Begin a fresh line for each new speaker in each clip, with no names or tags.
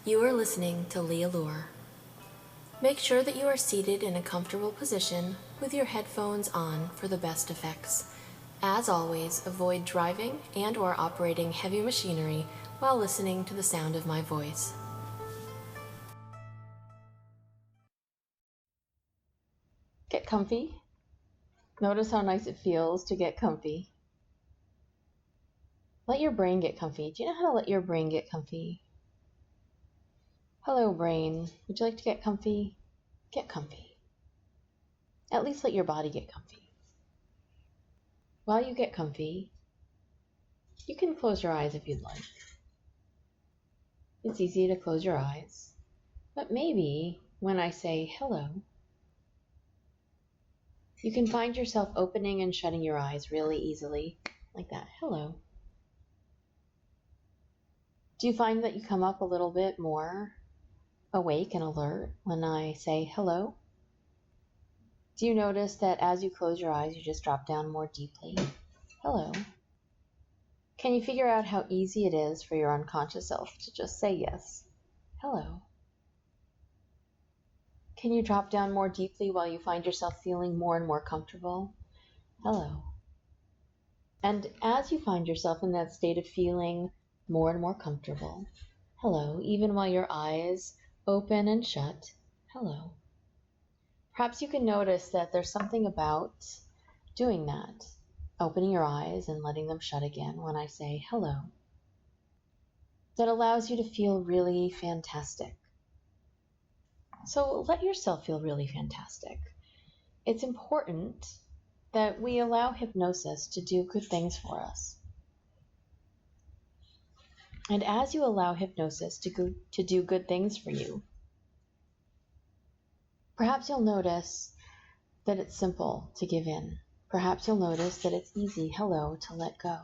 You are listening to Lee Allure. Make sure that you are seated in a comfortable position with your headphones on for the best effects. As always, avoid driving and/or operating heavy machinery while listening to the sound of my voice. Get comfy. Notice how nice it feels to get comfy. Let your brain get comfy. Do you know how to let your brain get comfy? Hello, brain. Would you like to get comfy? Get comfy. At least let your body get comfy. While you get comfy, you can close your eyes if you'd like. It's easy to close your eyes, but maybe when I say hello, you can find yourself opening and shutting your eyes really easily, like that. Hello. Do you find that you come up a little bit more awake and alert when I say hello? Do you notice that as you close your eyes, you just drop down more deeply? Hello. Can you figure out how easy it is for your unconscious self to just say yes? Hello. Can you drop down more deeply while you find yourself feeling more and more comfortable? Hello. And as you find yourself in that state of feeling more and more comfortable, hello, even while your eyes open and shut, hello. Perhaps you can notice that there's something about doing that, opening your eyes and letting them shut again when I say hello, that allows you to feel really fantastic. So let yourself feel really fantastic. It's important that we allow hypnosis to do good things for us. And as you allow hypnosis to do good things for you, perhaps you'll notice that it's simple to give in. Perhaps you'll notice that it's easy, hello, to let go.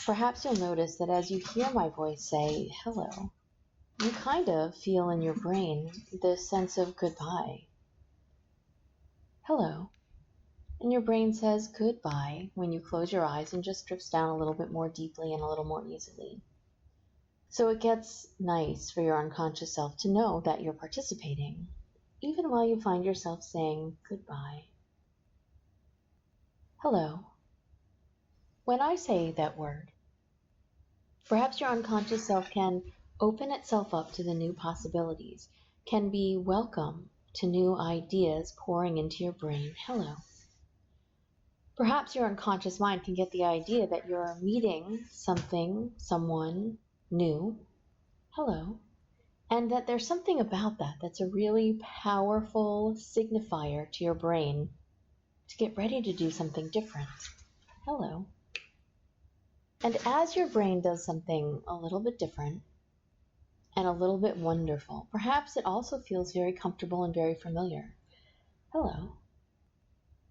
Perhaps you'll notice that as you hear my voice say hello, you kind of feel in your brain this sense of goodbye. Hello. And your brain says goodbye when you close your eyes and just drifts down a little bit more deeply and a little more easily. So it gets nice for your unconscious self to know that you're participating, even while you find yourself saying goodbye. Hello. When I say that word, perhaps your unconscious self can open itself up to the new possibilities, can be welcome to new ideas pouring into your brain. Hello. Perhaps your unconscious mind can get the idea that you're meeting someone new. Hello. And that there's something about that that's a really powerful signifier to your brain to get ready to do something different. Hello. And as your brain does something a little bit different and a little bit wonderful, perhaps it also feels very comfortable and very familiar. Hello.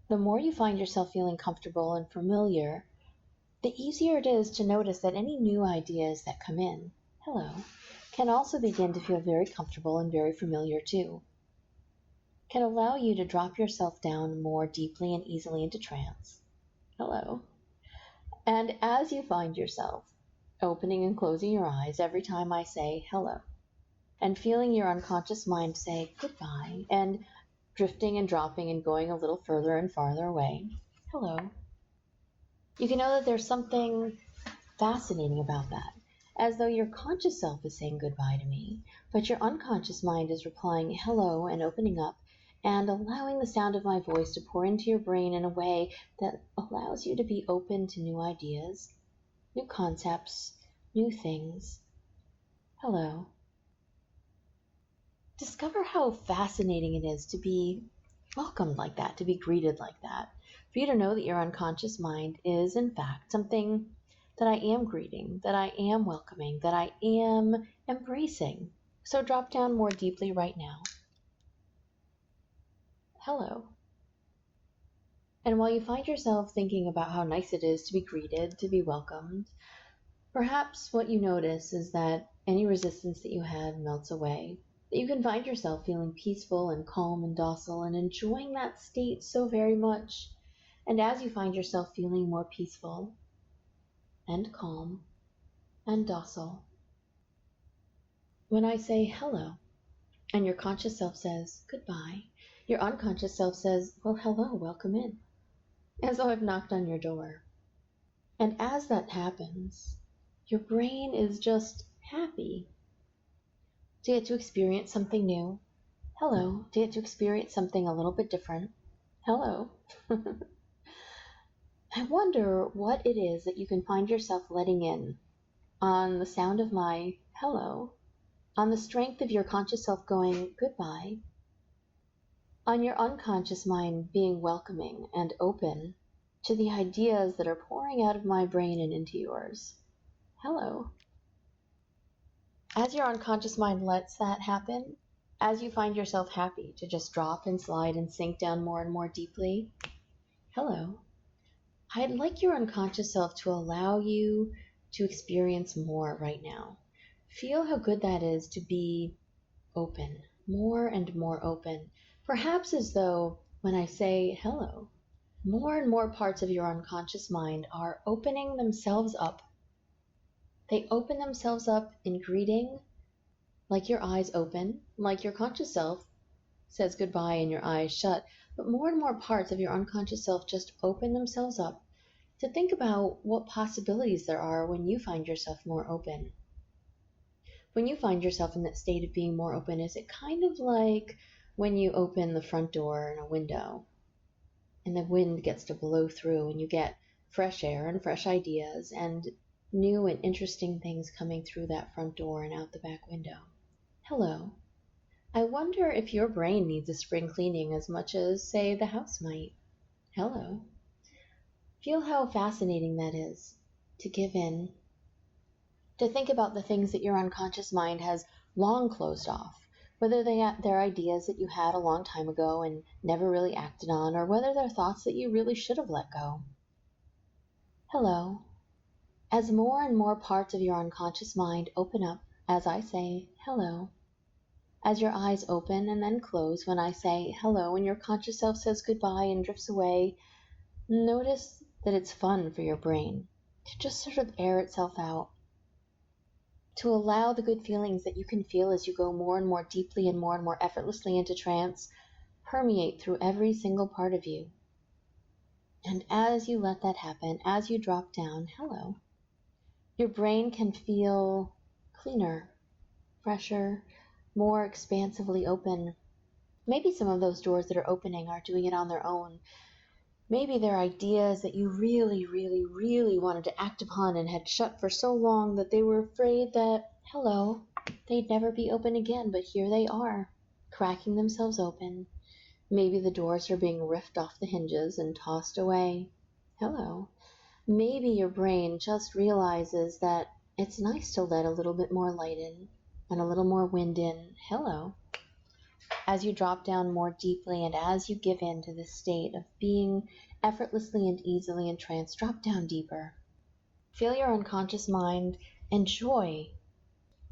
The more you find yourself feeling comfortable and familiar, the easier it is to notice that any new ideas that come in, hello, can also begin to feel very comfortable and very familiar too. Can allow you to drop yourself down more deeply and easily into trance. Hello. And as you find yourself opening and closing your eyes every time I say hello, and feeling your unconscious mind say goodbye, and drifting and dropping and going a little further and farther away, hello, you can know that there's something fascinating about that, as though your conscious self is saying goodbye to me, but your unconscious mind is replying hello and opening up and allowing the sound of my voice to pour into your brain in a way that allows you to be open to new ideas, new concepts, new things. Hello. Discover how fascinating it is to be welcomed like that, to be greeted like that, for you to know that your unconscious mind is, in fact, something that I am greeting, that I am welcoming, that I am embracing. So drop down more deeply right now. Hello. And while you find yourself thinking about how nice it is to be greeted, to be welcomed, perhaps what you notice is that any resistance that you had melts away, that you can find yourself feeling peaceful and calm and docile and enjoying that state so very much. And as you find yourself feeling more peaceful and calm and docile, When I say hello, and your conscious self says goodbye, your unconscious self says, well, hello, welcome in, as though I've knocked on your door. And as that happens, your brain is just happy to get to experience something new. Hello, to get to experience something a little bit different. Hello. I wonder what it is that you can find yourself letting in on the sound of my hello, on the strength of your conscious self going goodbye, on your unconscious mind being welcoming and open to the ideas that are pouring out of my brain and into yours. Hello. As your unconscious mind lets that happen, as you find yourself happy to just drop and slide and sink down more and more deeply, hello. I'd like your unconscious self to allow you to experience more right now. Feel how good that is to be open, more and more open. Perhaps as though when I say hello, more and more parts of your unconscious mind are opening themselves up. They open themselves up in greeting, like your eyes open, like your conscious self says goodbye and your eyes shut, but more and more parts of your unconscious self just open themselves up to think about what possibilities there are when you find yourself more open. When you find yourself in that state of being more open, is it kind of like when you open the front door in a window and the wind gets to blow through and you get fresh air and fresh ideas and new and interesting things coming through that front door and out the back window? Hello. I wonder if your brain needs a spring cleaning as much as, say, the house might. Hello. Feel how fascinating that is to give in, to think about the things that your unconscious mind has long closed off, whether they're ideas that you had a long time ago and never really acted on, or whether they're thoughts that you really should have let go. Hello. As more and more parts of your unconscious mind open up as I say hello, as your eyes open and then close when I say hello and your conscious self says goodbye and drifts away, notice that it's fun for your brain to just sort of air itself out, to allow the good feelings that you can feel as you go more and more deeply and more effortlessly into trance permeate through every single part of you. And as you let that happen, as you drop down, hello, your brain can feel cleaner, fresher, more expansively open. Maybe some of those doors that are opening are doing it on their own. Maybe they're ideas that you really wanted to act upon and had shut for so long that they were afraid that, hello, they'd never be open again, but here they are, cracking themselves open. Maybe the doors are being ripped off the hinges and tossed away. Hello. Maybe your brain just realizes that it's nice to let a little bit more light in and a little more wind in. Hello. As you drop down more deeply and as you give in to this state of being effortlessly and easily in trance, drop down deeper. Feel your unconscious mind enjoy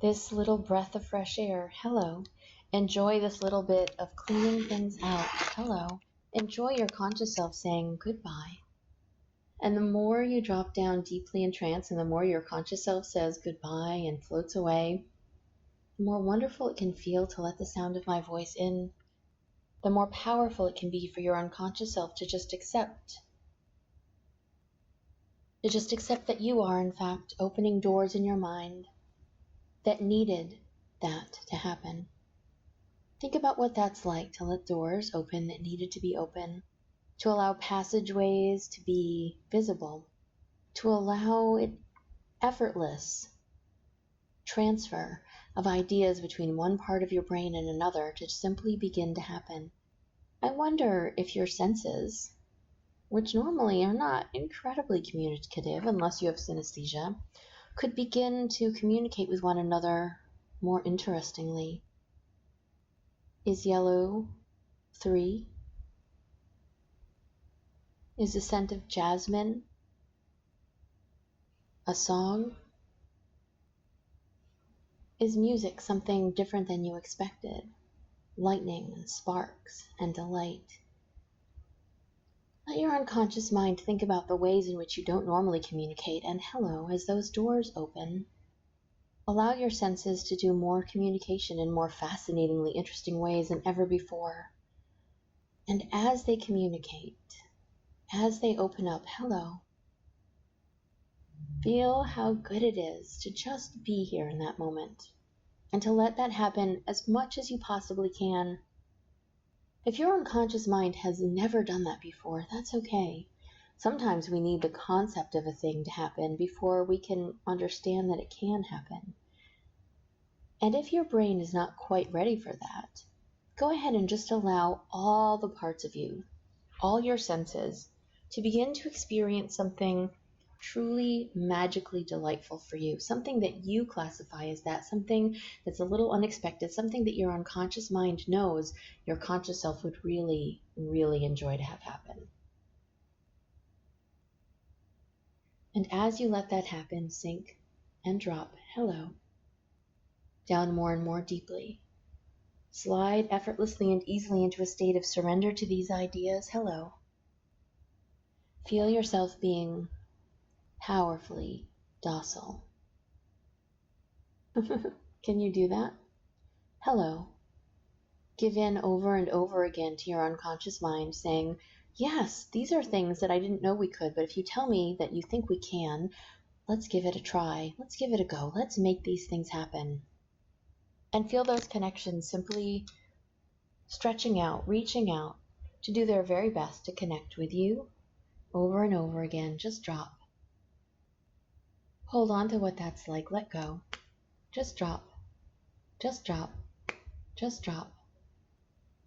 this little breath of fresh air. Hello. Enjoy this little bit of cleaning things out. Hello. Enjoy your conscious self saying goodbye. And the more you drop down deeply in trance and the more your conscious self says goodbye and floats away, the more wonderful it can feel to let the sound of my voice in, the more powerful it can be for your unconscious self to just accept that you are, in fact, opening doors in your mind that needed that to happen. Think about what that's like, to let doors open that needed to be open, to allow passageways to be visible, to allow it effortless transfer of ideas between one part of your brain and another to simply begin to happen. I wonder if your senses, which normally are not incredibly communicative unless you have synesthesia, could begin to communicate with one another more interestingly. Is yellow 3? Is the scent of jasmine a song? Is music something different than you expected? Lightning and sparks and delight. Let your unconscious mind think about the ways in which you don't normally communicate, and hello, as those doors open, Allow your senses to do more communication in more fascinatingly interesting ways than ever before. And as they communicate, as they open up, hello, feel how good it is to just be here in that moment and to let that happen as much as you possibly can. If your unconscious mind has never done that before, that's okay. Sometimes we need the concept of a thing to happen before we can understand that it can happen. And if your brain is not quite ready for that, go ahead and just allow all the parts of you, all your senses, to begin to experience something truly magically delightful for you, something that you classify as that, something that's a little unexpected, something that your unconscious mind knows your conscious self would really, really enjoy to have happen. And as you let that happen, sink and drop, hello, down more and more deeply. Slide effortlessly and easily into a state of surrender to these ideas, hello. Feel yourself being powerfully docile. Can you do that? Hello. Give in over and over again to your unconscious mind, saying, yes, these are things that I didn't know we could, but if you tell me that you think we can, let's give it a try. Let's give it a go. Let's make these things happen. And feel those connections simply stretching out, reaching out to do their very best to connect with you over and over again. Just drop. Hold on to what that's like. Let go. Just drop. Just drop. Just drop.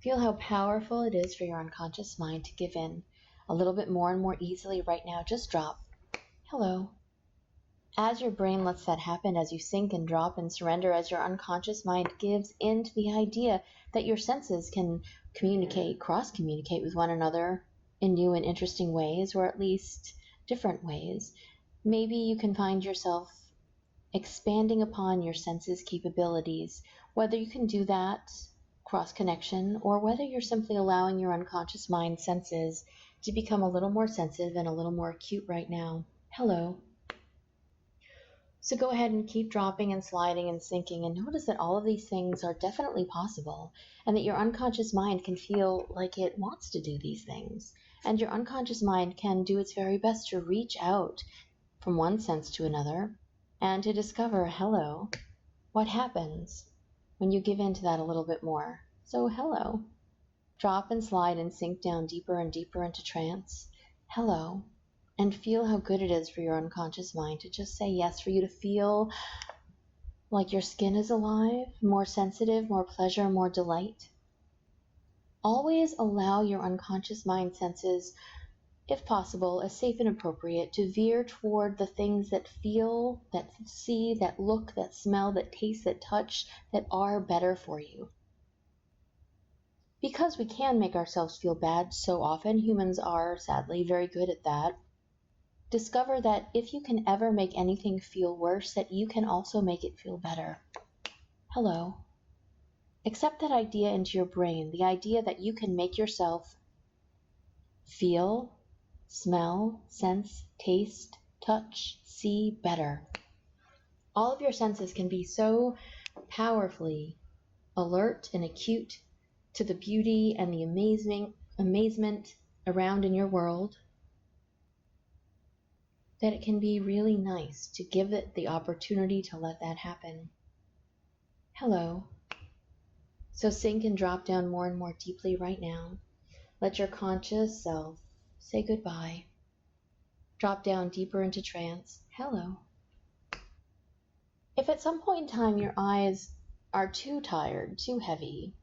Feel how powerful it is for your unconscious mind to give in a little bit more and more easily right now. Just drop. Hello. As your brain lets that happen, as you sink and drop and surrender, as your unconscious mind gives in to the idea that your senses can communicate, cross-communicate with one another in new and interesting ways, or at least different ways, maybe you can find yourself expanding upon your senses' capabilities, whether you can do that cross-connection, or whether you're simply allowing your unconscious mind senses to become a little more sensitive and a little more acute right now. Hello. So go ahead and keep dropping and sliding and sinking, and notice that all of these things are definitely possible, and that your unconscious mind can feel like it wants to do these things. And your unconscious mind can do its very best to reach out from one sense to another and to discover, hello, what happens when you give in to that a little bit more. So hello. Drop and slide and sink down deeper and deeper into trance. Hello. And feel how good it is for your unconscious mind to just say yes, for you to feel like your skin is alive, more sensitive, more pleasure, more delight. Always allow your unconscious mind senses, if possible, as safe and appropriate, to veer toward the things that feel, that see, that look, that smell, that taste, that touch, that are better for you. Because we can make ourselves feel bad so often, humans are sadly very good at that. Discover that if you can ever make anything feel worse, that you can also make it feel better. Hello. Accept that idea into your brain, the idea that you can make yourself feel, smell, sense, taste, touch, see better. All of your senses can be so powerfully alert and acute to the beauty and the amazement around in your world that it can be really nice to give it the opportunity to let that happen. Hello. So sink and drop down more and more deeply right now. Let your conscious self say goodbye. Drop down deeper into trance. Hello. If at some point in time your eyes are too tired, too heavy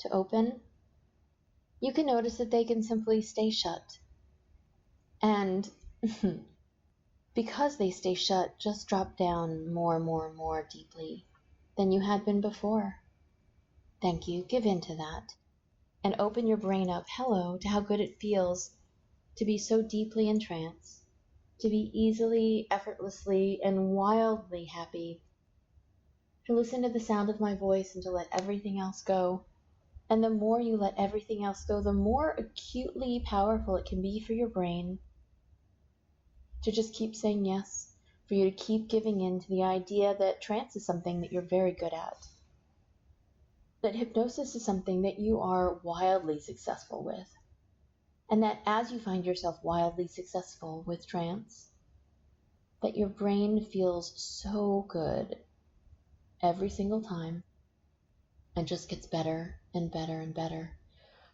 to open, you can notice that they can simply stay shut. And because they stay shut, just drop down more and more and more deeply than you had been before. Thank you. Give in to that. And open your brain up, hello, to how good it feels to be so deeply in trance, to be easily, effortlessly, and wildly happy, to listen to the sound of my voice and to let everything else go. And the more you let everything else go, the more acutely powerful it can be for your brain to just keep saying yes, for you to keep giving in to the idea that trance is something that you're very good at, that hypnosis is something that you are wildly successful with, and that as you find yourself wildly successful with trance, that your brain feels so good every single time and just gets better and better and better.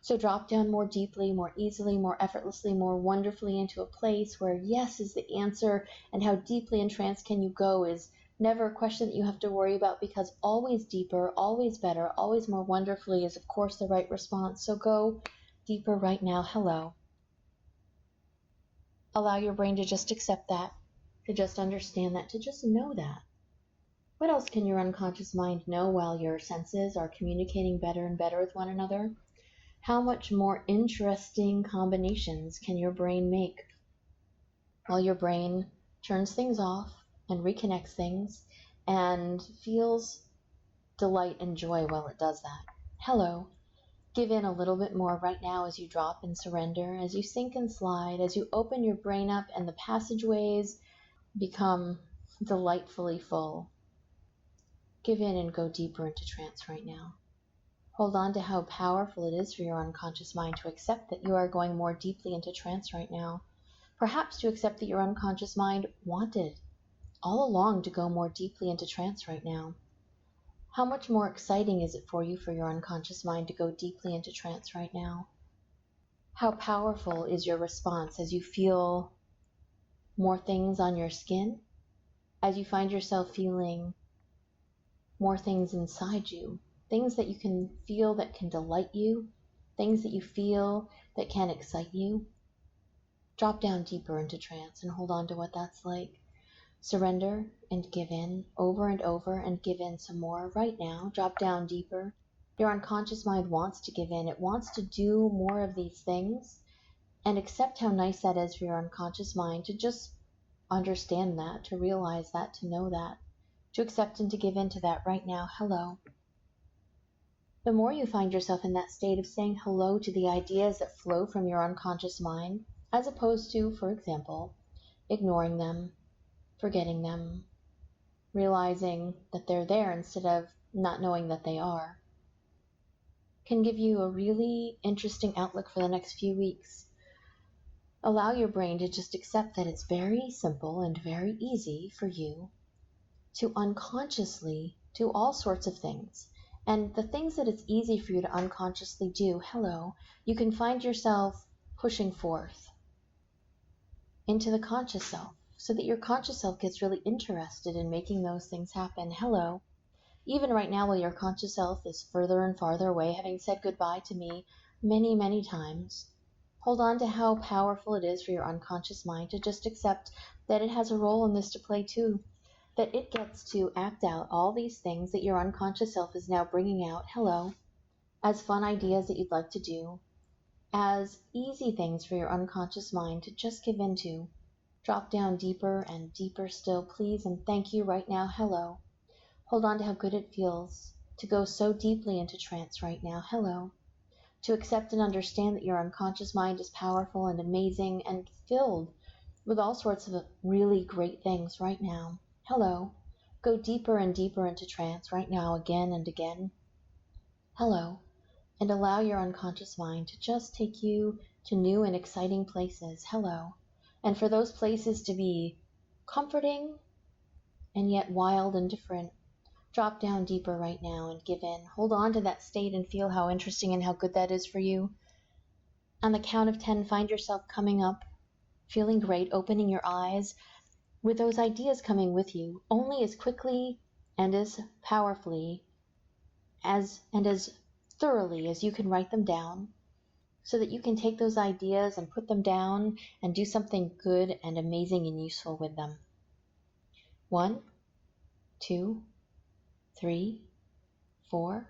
So drop down more deeply, more easily, more effortlessly, more wonderfully into a place where yes is the answer, and how deeply in trance can you go is never a question that you have to worry about, because always deeper, always better, always more wonderfully is of course the right response. So go deeper right now. Hello. Allow your brain to just accept that, to just understand that, to just know that. What else can your unconscious mind know while your senses are communicating better and better with one another? How much more interesting combinations can your brain make while your brain turns things off and reconnects things and feels delight and joy while it does that? Hello. Give in a little bit more right now as you drop and surrender, as you sink and slide, as you open your brain up and the passageways become delightfully full. Give in and go deeper into trance right now. Hold on to how powerful it is for your unconscious mind to accept that you are going more deeply into trance right now. Perhaps to accept that your unconscious mind wanted all along to go more deeply into trance right now. How much more exciting is it for you for your unconscious mind to go deeply into trance right now? How powerful is your response as you feel more things on your skin, as you find yourself feeling more things inside you, things that you can feel that can delight you, things that you feel that can excite you? Drop down deeper into trance and hold on to what that's like. Surrender and give in over and over and give in some more right now. Drop down deeper. Your unconscious mind wants to give in. It wants to do more of these things, and accept how nice that is for your unconscious mind to just understand that, to realize that, to know that, to accept and to give in to that right now. Hello. The more you find yourself in that state of saying hello to the ideas that flow from your unconscious mind, as opposed to, for example, ignoring them, forgetting them, realizing that they're there instead of not knowing that they are, can give you a really interesting outlook for the next few weeks. Allow your brain to just accept that it's very simple and very easy for you to unconsciously do all sorts of things. And the things that it's easy for you to unconsciously do, hello, you can find yourself pushing forth into the conscious self, so that your conscious self gets really interested in making those things happen. Hello. Even right now, while your conscious self is further and farther away, having said goodbye to me many, many times, hold on to how powerful it is for your unconscious mind to just accept that it has a role in this to play too, that it gets to act out all these things that your unconscious self is now bringing out, hello, as fun ideas that you'd like to do, as easy things for your unconscious mind to just give into. Drop down deeper and deeper still, please, and thank you right now. Hello. Hold on to how good it feels to go so deeply into trance right now. Hello. To accept and understand that your unconscious mind is powerful and amazing and filled with all sorts of really great things right now. Hello. Go deeper and deeper into trance right now, again and again. Hello. And allow your unconscious mind to just take you to new and exciting places. Hello. And for those places to be comforting and yet wild and different. Drop down deeper right now and give in. Hold on to that state and feel how interesting and how good that is for you. On the count of 10, find yourself coming up, feeling great, opening your eyes, with those ideas coming with you, only as quickly and as powerfully as thoroughly as you can write them down, so that you can take those ideas and put them down and do something good and amazing and useful with them. 1, 2, 3, 4,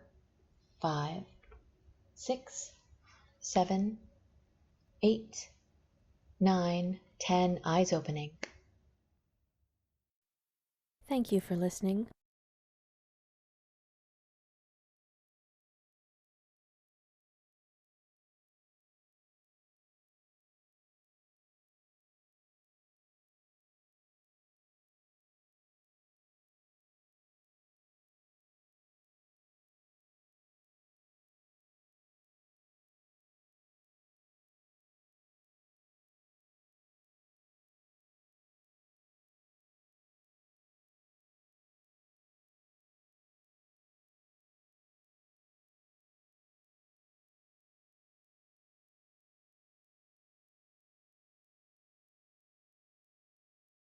5, 6, 7, 8, 9, 10, eyes opening.
Thank you for listening.